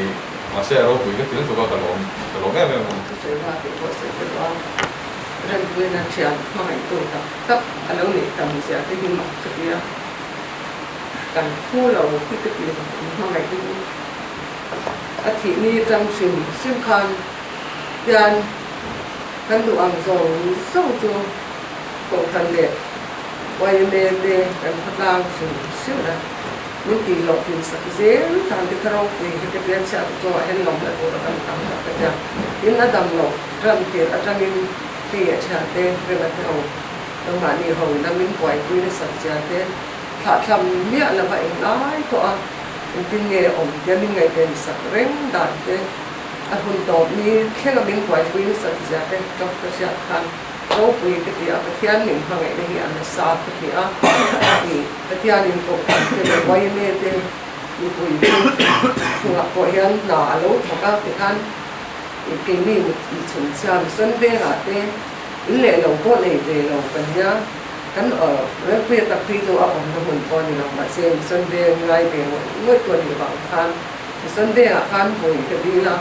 มาเสียเราคุยกันถึงตัวก็ตลอดเนี่ยมัน 所以话给我是这个人为呢这样买多的，但阿老呢当下这个嘛这个กันคู่เราที่ก็คือมันอะไรที่อาทิตย์นี้จังสิ่งสำคัญยันกันดูอังสงส่งตัวกองทัพเด็กวัยเด็กกันพลังสิ่งสิ่งนั้นมันตีหลอกสิ่งสักเสียงทางที่เราคุยกันเรียนชาติตัวเห็นลมและตัวกันทำกันจะยินอดัมหลอกเริ่มเกิดอาจารย์ยินที่ชาติเรื่องที่เราต้องมานี่เรานั่งมินปล่อยคุยในสัจจะเด็กถ้าทำเนี่ยเราไปง่ายตัวเป็นเงยอมจะมีไงเป็นสักเร่งดันเด็กอาหุ่นตอบนี้แค่เรามินปล่อยคุยในสัจจะเด็กกับประชาชนเราคุยกันที่อาเทียนหนึ่งพังไงในอันนั้นสาบที่อาเทียนหนึ่งตกเป็นวัยเมย์เป็นมีคุยถูกหลักปล่อยยันหนาแล้วถูกกับที่ท่านเก่งนี่มีชุนชาส่วนเรื่องอะไรเล่เราก็เลยเราปัญญากันเรื่องเพื่อตัดที่ตัวผมทั้งหมดตอนนี้เรามาเซ็นส่วนเรื่องไงเป็นเมื่อตัวนี้บางท่านส่วนเรื่องท่านคุยกันดีละ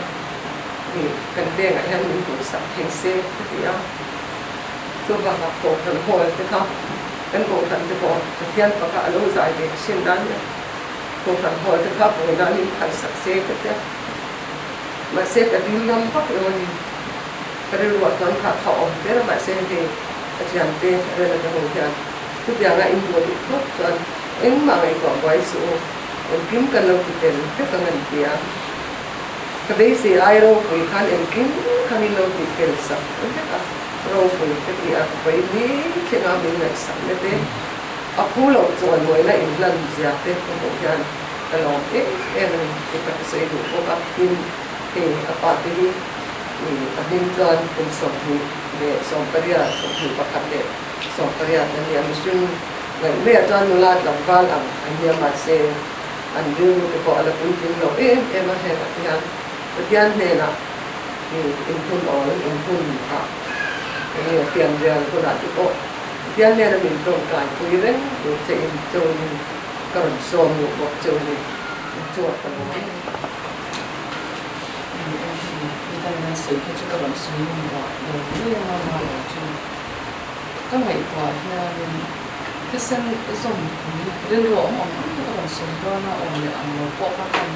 นี่กันเรื่องอะไรมันถูกสับเฮงเซ่ที่อ่ะตัวบางโกทันพอเลยครับกันโกทันจะพอเทียนประกาศรู้ใจเด็กเช่นนั้นเนี่ยโกทันพอเลยครับโดยนั้นนี่ใครสักเซ่กันเนี่ยมาเซ่กันดีน้ำพักเลยก็ได้รู้ว่าตอนขาดถอดเดี๋ยวมาเซ่ที่อาจารย์เต้เรื่องอะไรกันทุกอย่างอะไรอินโดนีเซียจนเอ็งมาไอ้ก่อนไว้สูงเอ็งกินกันเราเป็นแค่ตั้งเงินเดียก็ได้เสียไอ้เราคุยกันเอ็งกินกันเราเป็นสักนั่นเราคุยกันที่ไปนี้แค่งานเป็นเงินสักเนี่ยเต้อาคู่เราจวนไว้แล้วเอ็งลันเสียเต้ก็บอกกันตลอดเอ็งที่ไปเสียดูพวกอัพกินที่อพาร์ตที่อันนี้จวนเป็นสมบูรณ์เนี่ยสมปริยาสมบูรณ์ประคับเนี่ยสมปริยาอันนี้มิซึ่งเมื่อจวนนุลาดลำบากอันนี้มาเซอันนี้ก็พออะไรคุณจึงเรามาเห็นที่อันที่อันเนี่ยนะนี่อินพุนอ่อนอินพุนค่ะนี่เตรียมเรียนคนอาจจะโอ้ที่อันเนี่ยเรามีโครงการคุยเรื่องดูจะอินโจนกระสมอยู่บอกโจนจวดกันเลย但是谁去这个人生活，有这样嘛？就刚才话那其实一种人罗嘛，那种生活那我们按照国家กัน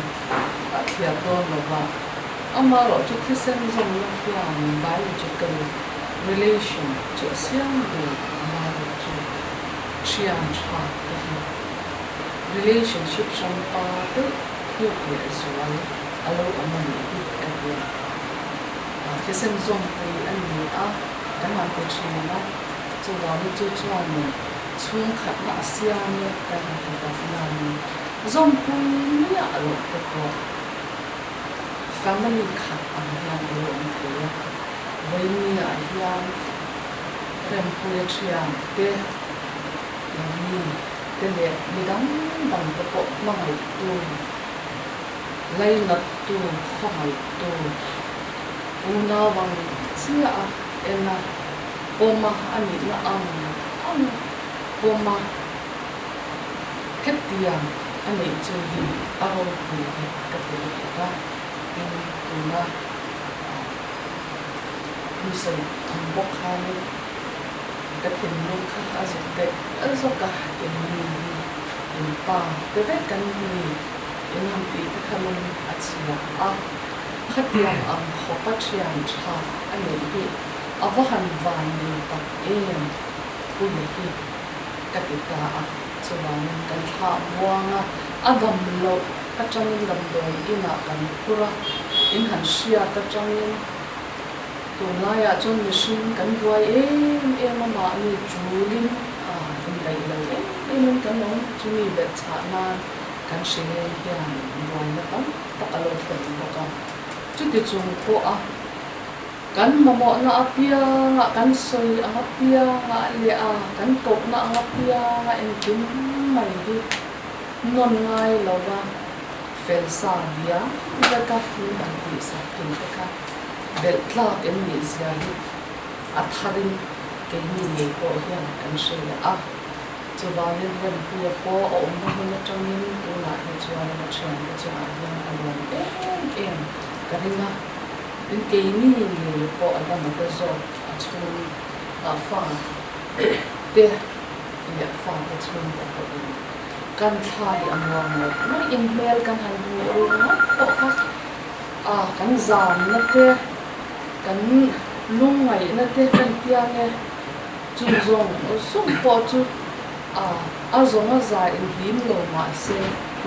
เทียบตัวแบบว่าเอามาเราจะที่เส้นตรงนี้อย่าง biological relation จะเสียงดีมาเราจะเชื่อมชาติ relationship สัมพันธ์ hiu ke sual alo amani hi ka ke sen zong pui an ni a kan man ko china chu wa ni chu chuan ni chung khat na asia ni kan ha ta na ni zong pui ni a lo ko family khat an hian lo an ko với ni a hian rem pui chiang te ni te le ni dang dang ko ma ngai tu lai na tu kho ngai tu una bang chia ena oma ani na am oma ketiang ani chu hi aro hi ka te ka in tuna ni sai am bok ha ni ka tin lu kha azo ka ke ni in pa te ve kan ni in ham pi ka khamun achia a khatiang am khopa chian cha ani hi avahan van ni ta em pu hi katita a chuan kan tha muanga agam lo atangin lam doi ina kan pura in han sia ta changin tunaya chon machine kan duai em ma ni julin a in dai lo em kan no chumi be cha na kan shine hian duai na tam ta alo thon boka chu ti chung ko a kan mamo na apia nga kan soi ang apia nga le a kan kok na ang apia nga en kim mai hi non ngai lo wa fel sa dia da ka fi ban ti sa ti ka bel tla ken ni sia hi a tharin ke ni ne ko hian kan she a chu ba len wen pu ko o mo na changin tu na he chuan na chen ko chu a hian a lon em ka ringa in ke ni ni po ala ma ko zo a chun a fa te ya fa ko chun ko kan thai among no in mail kan han ru no ko kha a kan zam na te kan lung ngai na te kan tia nge chu zong sum po chu a zong a za in dim lo ma se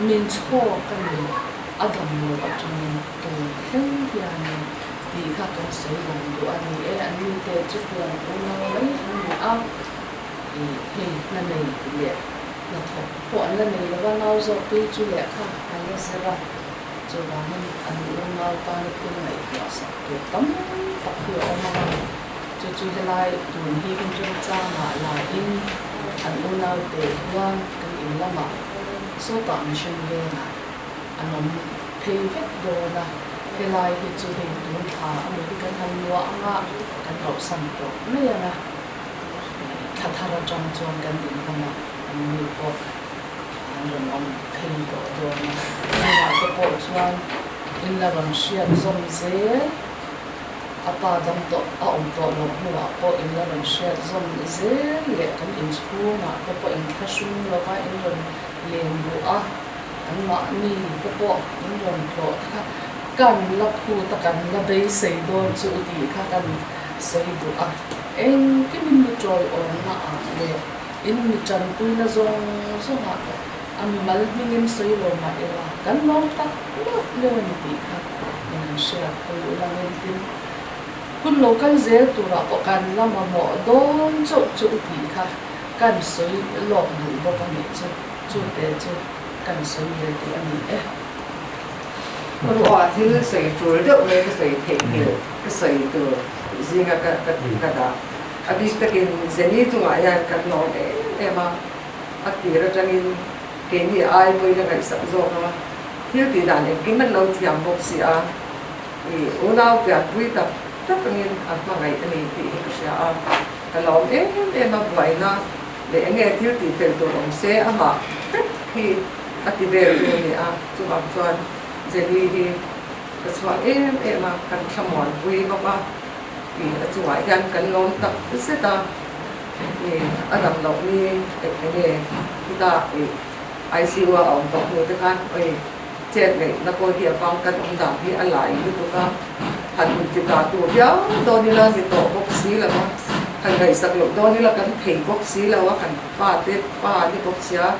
min cho kan ni adam lo a chun to khen tia ni ti kha kan sei long do ani ani te chu ko no lai han ni a he na nei le na tho po an la nei la nau zo pi chu le kha an la se ra chu ba han an lo nau pa ni ku nei ya sa to tam ta ku o ma chu lai tu hi kun chu cha ma la in an lo nau te wan kan in la ma so ta mi shen ve na anom pei vet do na he lai hi chu he tu tha ami kan han wa anga kan ro san to me ya na thara chang chong kan din kama ani po an on pei do na ko po chuan in la ron shia zom ze apa dam to a om to lo hua po in la ron shia zom ze le kan in chu na po in khashun lo ka in ron len bu a kan ma ni po in ron to kha kan la khu ta kan la bei sei don chu ti kha kan sei bu a en cái mình bị trôi ổn na le in mi chan tu na zong so ha am mal mình sei lo ma ela kan lo ta lo ni ti kha en share ko la men tin kun lo kan ze tu ra ko kan la ma mo don chu ti kha kan sei lo du bo kan ni chu te chu kan sei le tu aniคนว่าที่ใส่ตัวเด็กเลยก็ใส่เทคนิคก็ใส่ตัวสิ่งก็ได้อันนี้ตะกินเจนี่ตัวอะไรกันน้องมาอันที่เราจะกินเกี่ยนี่ไอ้ไปยังไงสักโซ่มาที่ที่ด้านนี้กินมันเราเทียมบอกเสียอุณาเปลี่ยนวิธีถ้าเป็นอันมาไงอันนี้ที่ก็เสียก็ลองมาไหวนะเดี๋ยวไงที่ที่เป็นตัวลงเสียมาที่อันที่เบลตัวนี้ตัวบางส่วนjadi di kesuai ma kan chamon wi ba di kesuai dan kan lontak seta ni adam lo ni kita ICU ang pagmo kan chat ni na ko hi pang kan da hi alai tu ka han kita tu ya do ni la ni to boxi la ma kan gai sak lo do ni la kan thei boxi la wa kan pa te pa ni boxia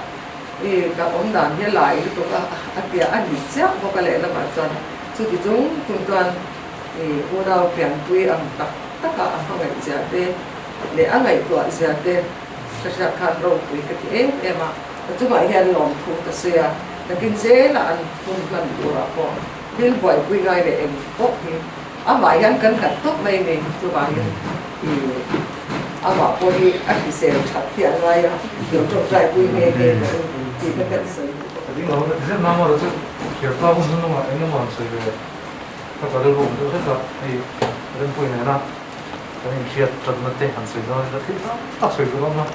กับองดานเฮียหลายตัวก็อันเดียอันนี้เจ้าก็เลยละมาจนสุดที่จงตัวหัวเราเปลี่ยนปุยอันตักก็อันเขาไงเสียเดเลยอันไงตัวเสียเดก็จะขาดเราปุยก็ที่มาจุ่มไอ้เฮียลองถูกเสียแต่กินเสียละอันพุ่งกันตัวก็เรื่องบ่อยปุยไงเลยก็คือหมายกันกันตุ๊กไม่เนี่ยจุ่มหมายว่าพอดีอันที่เสียชัดเทียนไว้เดี๋ยวจบใจปุยเมย์ที่ไม่เป็นสิ่ง Jadi kalau kita nama itu siapa pun itu nama ini nama saya. Kalau ada rumah itu saya ada punya anak, tapi siap terbentuk hasil itu kita tak saya tu mana.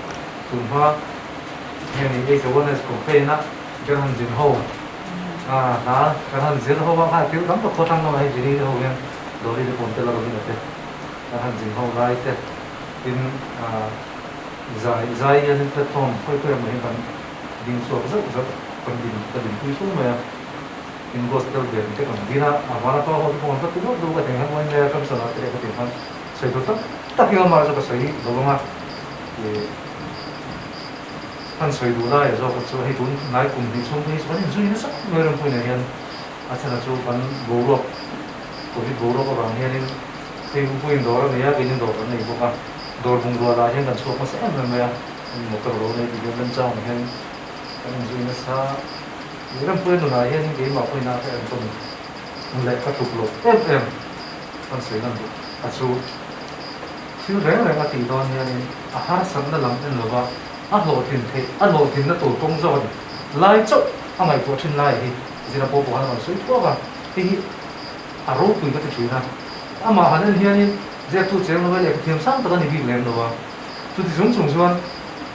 Cuma yang ini kawan es kopi nak jangan jinhau. Nah, jangan jinhau apa itu kan tu kotang nama ini jadi hau yang dari itu pun telah lebih nanti. Jangan jinhau lagi tu. In zai yang itu tom, kau yang macam din suap zat kon din itu mah ingos tel ben ke kan dina amara pa ho ko ta tu do ka tenga mo ne kam sana tere ka tin han sai to ta ki ma zo ka sai do ma ye han sai do la ya zo ko so hi tun nai kum di chung ni so ni zu ni sa me ram pu ne yan a chana chu ban bo ro ko hi bo ro ko bang hian in te pu in do ra ne ya ke ni do ka nei ko ka dor bung do la hian kan so ko sa me me mo ka ro ne di ben chang hian kan zu ni sa ram pu no na hian ke ma pu na ka an ton le ka tu lo em kan sai nan a chu siu re re ka ti don hian a har sam na lam en lo ba a lo tin the a lo tin na tu tong zo lai chok a ngai ko thin lai hi jina po po han ma sui to ka ti a ro pu ka ti na a ma han hian je tu che lo ba le thiam sang ta ni bi lem lo ba tu ti chung chung chuan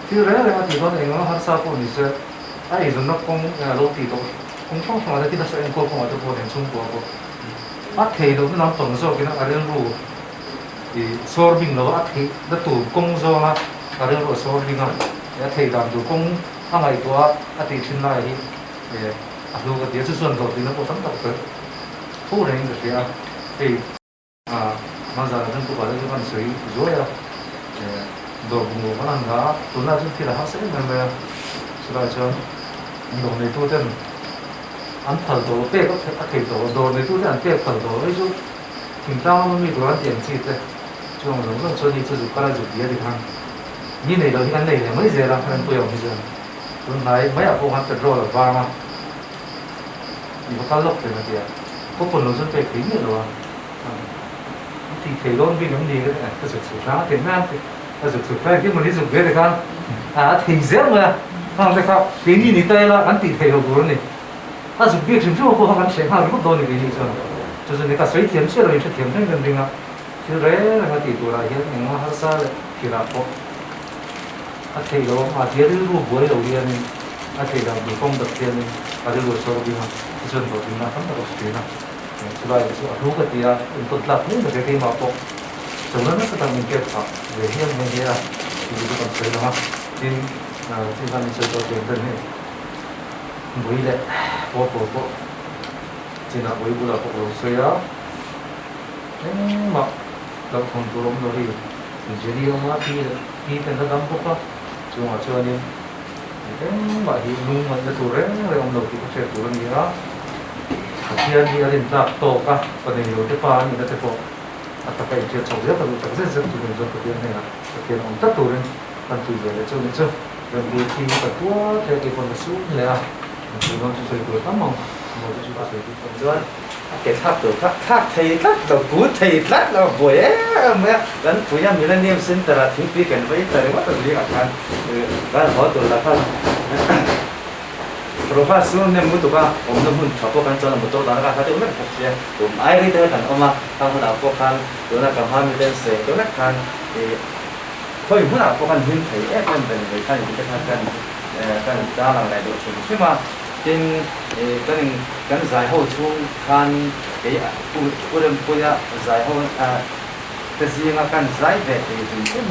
siu re re ka ti don en har sa ko ni se ai zon nok kong lo ti to kong thong thong da ti da sa en ko ko ma to po den chung ko ko a thei do na tong zo ki na a ren ru i sorbing lo a thei da tu kong zo la a ren ru sorbing a ya thei dam tu kong a ngai to a ti chin lai hi a lo ga ti chu son do ti na ko tam ta ko thu ren ga ti a ei ma za da tu ba da ban sui zo ya do bu ma nan ga tu na chu ti la ha se me me sura cho đồ này tôi tên ăn thở đồ tê có thể đồ này tôi tên tê thở đồ ấy chứ thỉnh thoảng nó mới đồ ăn tiền chi thế chứ không giống như đi chơi cái là gì đi thằng như này đồ thì ăn này là mấy giờ làm ăn tôi không bây giờ tôi nói mấy ông ăn thở đồ là ba mà thì có cá lóc thì mà kìa có phần lớn dân về kính rồi thì thấy luôn vì giống gì đấy cái sự sáng thì nam thì cái sự phải cái mình đi dùng về được không thì dễ mà hàng đây khác đến như thế là anh tìm thấy được rồi này, anh dùng việc chỉnh chu của anh sẽ hàng rất đôi này cái gì chứ, cho nên cái sấy thiểm sẽ là sẽ thiểm thêm cái gì nữa, chứ đấy là cái tìm ra hiện những nó hết sao thì là có, anh thấy đó mà thấy được luôn bồi đầu tiên, anh thấy là bị phong đặc tiên, cái điều số đi mà, cái chuyện đó thì nó không được gì nữa, cho nên cái số cái gì à, tôi làm những cái gì mà có, cho nên nó sẽ tăng mình kết hợp về hiện mình thế là, thì cái con số đó, thìที่ท่านเชิญตัวเองท่านนี่บุยเลยโป๊ะจีน่าบุยบุลาพวกเราเสียมาเราคงตัวเราไม่รู้จริงๆเรามาที่เป็นระดับพวกเราช่วงช่วงนี้มาที่นุ่งมันจะตัวเร่งเราเราที่เขาเชื่อตัวนี้นะที่อันนี้อะไรนักโตกันประเด็นอยู่ที่ป่านนี่นะที่พวกอัตราการเชื่อชาวเยอะแต่เราจะเชื่อตัวนี้จนตัวนี้นะที่เราตัดตัวเร่งกันตัวเร่งช่วงนี้ช่วงdan bukti ketua saya telepon masuk lah sebelum sesuai itu tamam mau sesuai itu tujuan cái tháp được tháp thầy tháp đầu cú thầy tháp là buổi mẹ gần tuổi em mình niệm sinh từ là thiếu biết cái vậy từ đó từ đi học hành cái họ từ là phải profesor nem mutu ka om nem hun chapo kan chona mutu da ka thate umek phokse tum ai ri te kan oma ta hun apo kan dona ka ha mi ten se dona kan thôi muốn nào có cần hiến thấy ép lên về người ta thì cái cần ra là lại độ trình chứ mà trên cái giải hậu chung kan cái u đêm punya giải hậu cái gì mà cần giải về thì cái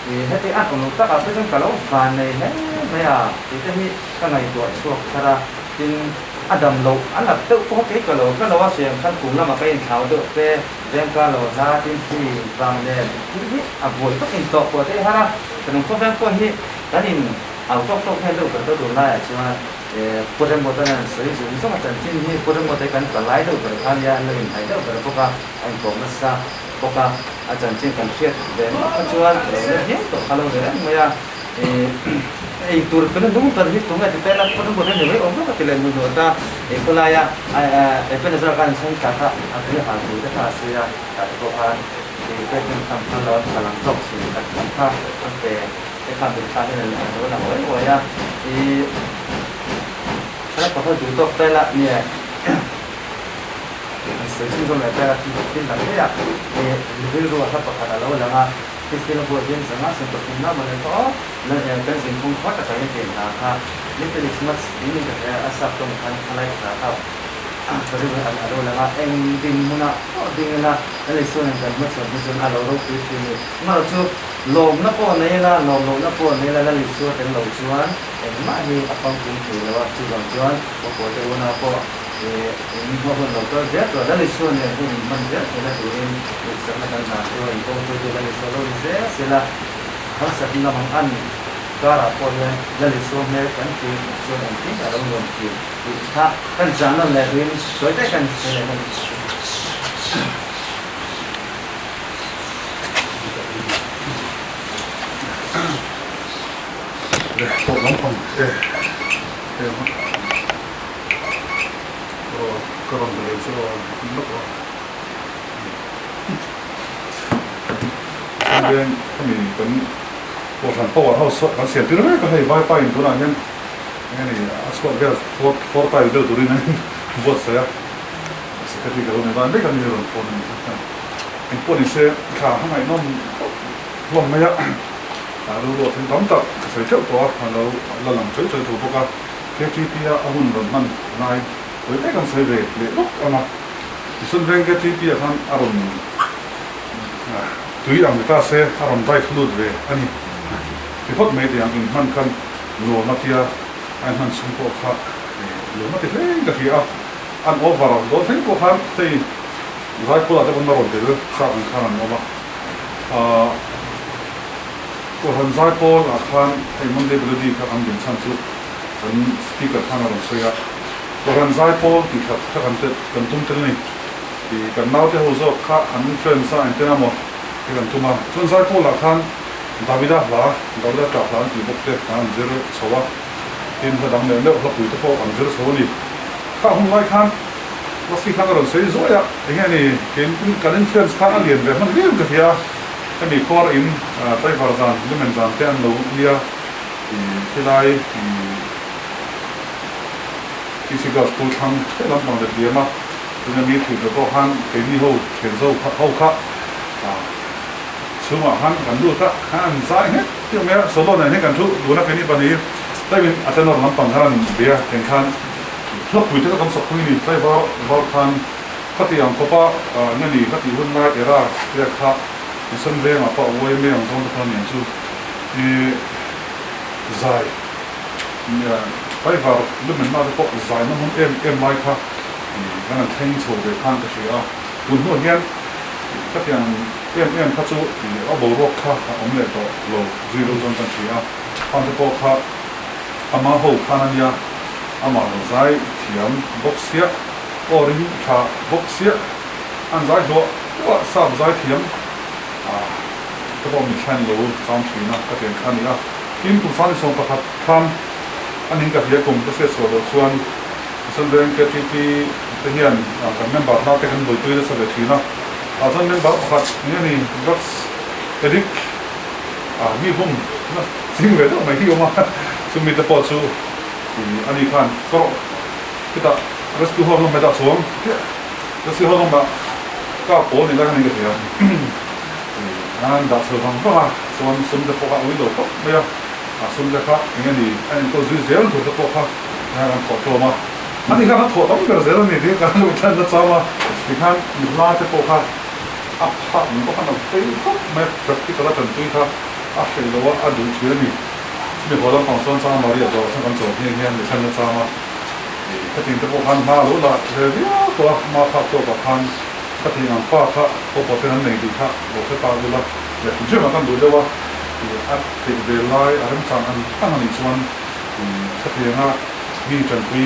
thì hết cái ăn của ta ở bên trong cả lỗ vàng này hết mấy thì cái này tuổi suốt ra trên Adam lâu anh là tự có cái lỗ cái lỗ xuyên khăn cũng là mà cái tháo được về đem cái lỗ ra trên thì vàng này buổi tất cả tộc của thế ha thì nó có vẻ coi như cái này tok hai lo kan to du na ya chima pore mo tan soi ju so ma tan tin hi pore mo te kan kalai do ber khan ya lo in hai do ber ko ka an ko ma sa ko ka a chan chin kan fiat de ma chuan le he to khalo de ma ya tur kan dung tar hi tunga te la pore mo ne le o ma ka le mu do ta ko la ya pe na sa kan san ka ka a ke ha du de ta se ya ta ko khan pe kan tam kan lo salang tok si ka ka pe kan be ta ne le do na ho yaถ้าพอดูตกได้ละเนี่ยสิ่งที่เราได้ละที่หลังเนี่ยเรื่องรู้ว่าถ้าประกาศแล้วแล้วนะที่ที่เราพูดเรื่องสังหารสิ่งที่น่ามันก็แล้วเป็นสิ่งที่เขาจะใช้ในเกณฑ์นะครับนี่เป็นสมัครนี่มันจะอาศัยตรงกันอะไรนะครับก็เรื่องอะไรแล้วนะเองดิ้งมุนะดิ้งนะอะไรส่วนนั้นมันส่วนอะไรเราคิดที่มาจู่ลมนับปอนนี่ละลมนับปอนนี่ละแล้วส่วนเป็นลมส่วนมาที่อัปปังคุณคือแล้วว่าจู่ลมส่วนก็พอจะวันนั้นก็มีพวกเราก็เยอะตัวแล้วส่วนเนี่ยมันเยอะแล้วตัวเองสถานการณ์ตัวเองก็ตัวแล้วส่วนเราเยอะเสร็จแล้วเขาสักทีละมันอันก็รับพอเลยแล้วส่วนเนี่ยกันคือส่วนที่เราลงคือถ้ากันจันนั่นแหละคือสวยได้กันเลยมันพวกน้องคนก็ลองเลยช่วยนึกว่าเรื่องถ้ามีเป็นพวกทางพ่อเขาเสียที่นั่นก็ให้ไว้ไปตัวนั้นยังนี่สปอร์ตก็ฟอร์ตายเดือดตัวนี้นั่นบทเสียสิ่งที่เราในบ้านได้กันมีเรื่องคนเป็นคนที่เสียขาข้างในน้องลมไม่ยากรู้ว่าถึงตั้งแต่ใส่เจ้าตัวเราหลังช่วยถูกพวกแค่ที่พี่อาหุ่นมันนายโดยแต่กันใส่เวเลยลุกออกมาส่วนเรื่องแค่ที่พี่ท่านอารมณ์ตุยอังกฤษเสียอารมณ์ได้ฟลุดเวอันนี้ที่พอดไม่ได้ยังอินมันกันโลนัทยาอันนั้นสมบูรณ์ครับโลนัทยาเองก็ที่อันโอเวอร์โดนทั้งพวกเขาที่รายคนอาจจะเป็นมารอนเดือดข้าวอันข้าวนั่นว่าก็หันใจพอลอาคารไอ้มันเดือดดีครับอันเป็นชั้นสุดเป็นสปีกเกอร์ท่านอารมณ์เสียก็หันใจพอลที่ครับถ้ากันเต็มกันตุ้มเต็มนี่ที่กันน่าจะหัวโจกข้าอันนี้เฟรนซ่าอันเทน่าหมดที่กันตุ้มมาส่วนใจพอลอาคารดาวิดาลากับหลานที่บุกเตะกันเจอสวะทีมกระดังเนี่ยเลือกรับปุ๋ยตะโพกันเจอสวะนี่ข้าหุ่นไล่คันว่าสิ่งข้างกระโดดเสียสวยอ่ะอย่างเงี้ยนี่เกณฑ์การเล่นเฟรนส์ข้างเรียนแบบมันเรื่องกับเฮียถ้ามีคอร์อินไต้ฟาร์ซันหรือเหมือนซันเทียนเราเลียที่ได้ที่สิกาสปูทังที่ลำบากเดียมาที่จะมีถือตัวหันเขียนนี่เขาเขียนโซ่เขาค่ะช่วงหันกันดูค่ะหันซ้ายเนี่ยที่แม่สโลเนี่ยให้กันทุกดูนะแค่นี้ปนี้ได้เป็นอาจารย์นรลำปังท่านเบียร์แข่งขันทุกปุ๋ยที่เราทำสักคุยนี่ได้บอกท่านขัดอย่างเขาป้าเนี่ยนี่ขัดหุ่นไล่เอร่าเรียกค่ะที่ส่วนเรื่องอ่ะป้าโว้ยไม่ยอมส่งท่านอย่างชูที่ใจเนี่ยไปฝากเรื่องมันมาจะป้าใจนั่นมันเอ็มไล่ค่ะนั่นแทงโฉบไปข้างกระเชียร์คุณหัวเงี้ยขัดอย่างเอ็มขัดชูเอาโบรกค่ะผมเลยต่อโลซีโร่จนตั้งเชียร์พันธุ์ป้าค่ะอามาหูข้านันยาอามาใจเทียมบกเสียโอริค่ะบกเสียอันใจหัวว่าสามใจเทียมก็บอกมีแค่โลสามชีนะก็เป็นแค่นี้อ่ะทีมผู้สร้างส่งประคับทำอันนี้กับเฮียกลุ่มก็เสียส่วนส่วนเรื่องเกี่ยวกับที่เฮียนกับเมมเบอร์น่าจะกันโดยตัวเองสักทีนะส่วนเมมเบอร์ประคับนี่ก็เอริกมีผมนะสิ่งเวทไม่ที่ออกมาซึ่งมีแต่ปอดสูอันนี้คันก็คิดว่ารัสกูฮอลงมาดักสวงรัสกูฮอลงมาก็โผล่ในด้านนี้ก็เสียอันดักสวงก็มาส่วนสมเด็จพ่อวิโรจน์ก็ไม่ยอมสมเด็จพระอย่างนี้อันนี้ก็ซื้อเซลล์ถูกตะโกนครับงานขอตัวมาอันนี้ก็ถอดต้องกระเซลล์นี่ที่การดูท่านจะซ้ำมาที่ท่านอยู่ล่าตะโกนครับอัพพักมันก็ขนาดเต็มครับไม่ปฏิกิริยาทันทีครับเห็นแล้วว่าดูเชื่อนี่มีคนต้องส่งซ้ำมาเรียบร้อยส่งส่งเงี้ยๆท่านจะซ้ำมาถ้าถึงตะโกนมารู้ละเรื่องตัวมาพักตัวกับท่านถ้าถึงป้าครับพอเป็นนั่นเองดีครับบอกให้ป้าดูละเดี๋ยวผมเชื่อมากันดูด้วยว่า at the belai aram chang an tang ani chuan sathianga mi chan pui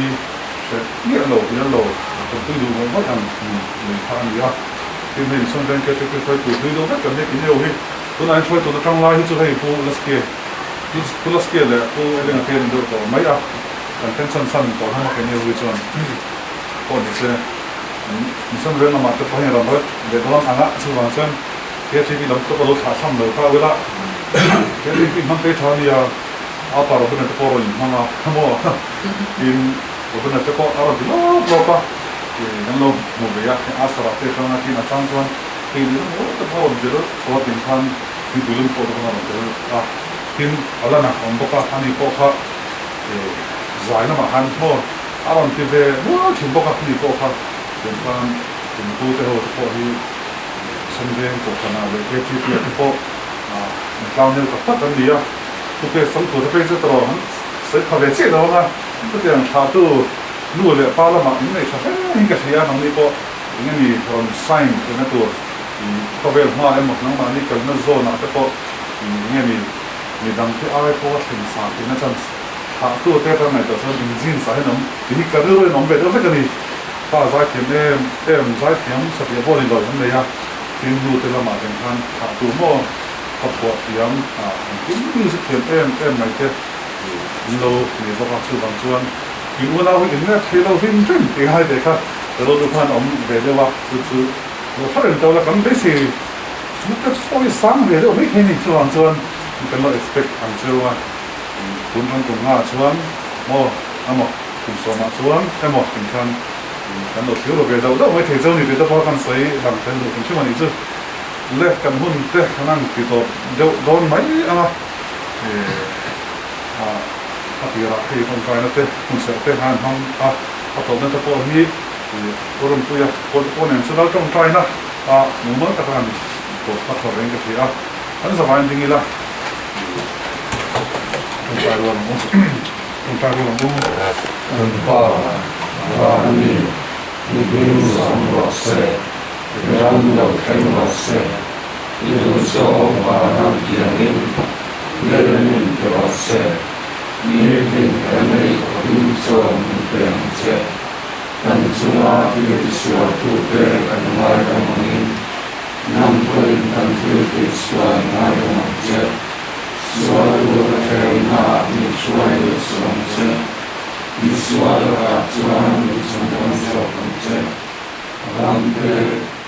ni lo chan pui du mo an ni than ya tin hin son ren ke te phai tu du da kan ne kin yo hi tun an choi tu da tang lai hi chu hei pu laske le pu ele na ken do to mai a kan ten san to ha ma ken yo hi chuan ko ni se ni son ren ma ta phai ra ba de don anga chu wang chuan ke chi bi lam to lo tha tham lo ta wela ke ni man pe tha ni ya a pa ro ben to ro ni ma mo in ro ben to ko aro di lo pa nan lo mo be ya a sa ra te ta na ki na chang chuan ki ni mo to pa ro de ro ko tin khan ki bulum ko do na ro a tin ala na on bo ka ani ko kha zai na ma han mo aron ti ve mo ki bo ka ni ko kha tin khan tin ku te ho to hi संदेह को करना है कि चीज़ ये तो निकाल ने तो पता नहीं है तो के संतों तो पे जो तो हम से खबर से तो ना तो这样他都路了巴了嘛因为他应该是要能力过因为你从 sign 的那个खबर嘛哎嘛能嘛你跟那 zone 那个因为你当ที่เอาไว้พอถึง3那阵他都在那里就是临近才能你个都能别的那个你他在前面在前是别玻璃了那样tin nu te lama ten khan tha tu mo khapwa tiam tin nu se them em mai te lo ni ba chu bang chuan ki una wi in na thelo hin tin ti hai de kha lo du khan om ve de wa chu lo tharen to la kan be si chu ta poi sang ve de me khen ni chuan kan lo expect ang chuan kun an kun nga chuan mo amo kun so ma chuan emo tin khan kan lo thiếu về đâu đó mới thể châu này để cho con sấy làm thế được chứ mà đi chứ lẽ cần hôn thế khả năng thì tôi đâu đón mấy thì là khi con cái nó thế con sẽ thế hàng hàng tôi nên cho tôi hi tôi làm tôi con em sẽ nói trong trái na muốn mất các bạn tôi bắt đầu đến cái gì anh sẽ phải định là con trai luôn Rani, Ibu Samrose, Rando Kenrose, Ibu Sohara Kianin, Lenin Rose, Nilin Kanei Kodinso Mpense, Tansua Irisua Tupe Kanmayamanin, Nampuin Tantuti Swanayamanje, Swalu Kaina Mishwayu Swanse, Visual Ratuan Visual Rampe